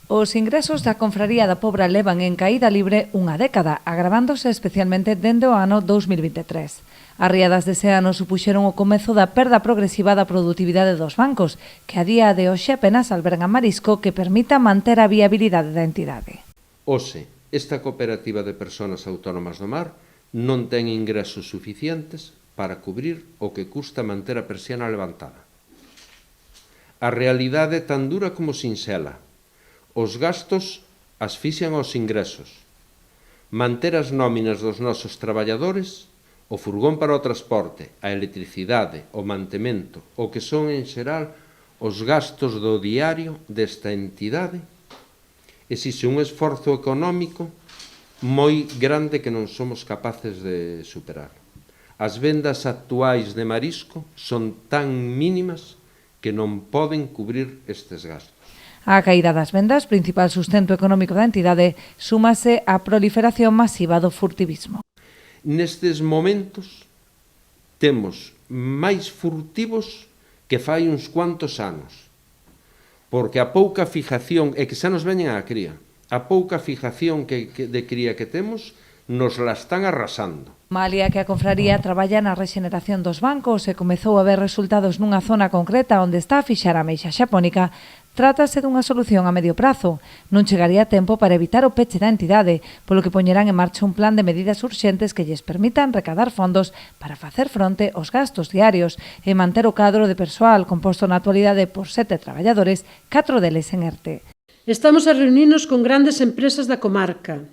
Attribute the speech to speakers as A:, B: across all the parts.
A: Os ingresos da Confraría da Pobra levan en caída libre unha década, agravándose especialmente dende o ano 2023. As riadas dese ano supuxeron o comezo da perda progresiva da produtividade dos bancos, que a día de hoxe apenas albergan marisco que permita manter a viabilidade da entidade.
B: Hoxe, esta cooperativa de persoas autónomas do mar non ten ingresos suficientes para cubrir o que custa manter a persiana levantada. A realidade é tan dura como sinxela. Os gastos asfixian os ingresos. Manter as nóminas dos nosos traballadores, o furgón para o transporte, a electricidade, o mantemento, o que son en xeral os gastos do diario desta entidade, exixe un esforzo económico moi grande que non somos capaces de superar. As vendas actuais de marisco son tan mínimas que non poden cubrir estes gastos.
A: A caída das vendas, principal sustento económico da entidade, súmase á proliferación masiva do furtivismo.
B: Nestes momentos temos máis furtivos que fai uns cuantos anos, porque a pouca fijación, e que xa nos veñen á cría, a pouca fijación de cría que temos, nos la están arrasando.
A: Malia que a Confraría traballa na rexeneración dos bancos e comezou a ver resultados nunha zona concreta onde está a fixar a ameixa xapónica, trátase dunha solución a medio prazo. Non chegaría tempo para evitar o peche da entidade, polo que poñerán en marcha un plan de medidas urxentes que lles permitan recadar fondos para facer fronte aos gastos diarios e manter o cadro de persoal composto na actualidade por 7 traballadores, 4 deles en ERTE.
C: Estamos a reunirnos con grandes empresas da comarca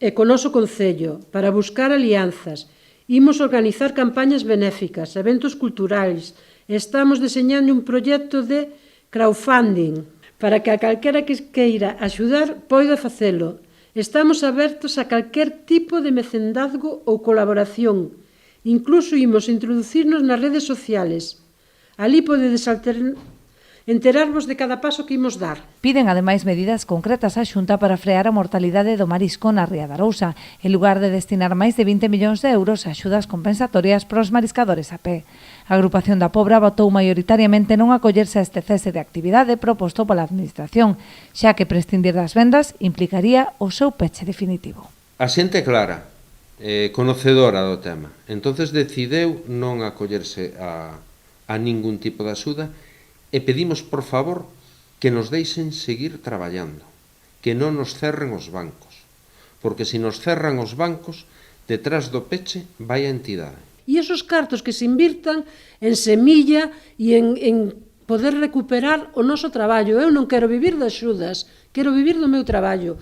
C: e co noso concello para buscar alianzas. Imos organizar campañas benéficas, eventos culturais e estamos deseñando un proxecto de crowdfunding para que a calquera que queira axudar poida facelo. Estamos abertos a calquer tipo de mecendazgo ou colaboración. Incluso imos introducirnos nas redes sociales. Ali podedes enterarvos de cada paso que imos dar.
A: Piden ademais medidas concretas á Xunta para frear a mortalidade do marisco na Ría da Arousa, en lugar de destinar máis de 20 millóns de euros a axudas compensatorias para os mariscadores a pé. A agrupación da Pobra votou maioritariamente non acollerse a este cese de actividade proposto pola Administración, xa que prescindir das vendas implicaría o seu peche definitivo.
B: A xente é clara, conocedora do tema, entonces decideu non acollerse a ningún tipo de axuda e pedimos, por favor, que nos deixen seguir traballando, que non nos cerren os bancos, porque se nos cerran os bancos, detrás do peche vai a entidade.
C: E esos cartos que se invirtan en semilla e en poder recuperar o noso traballo. Eu non quero vivir de axudas, quero vivir do meu traballo.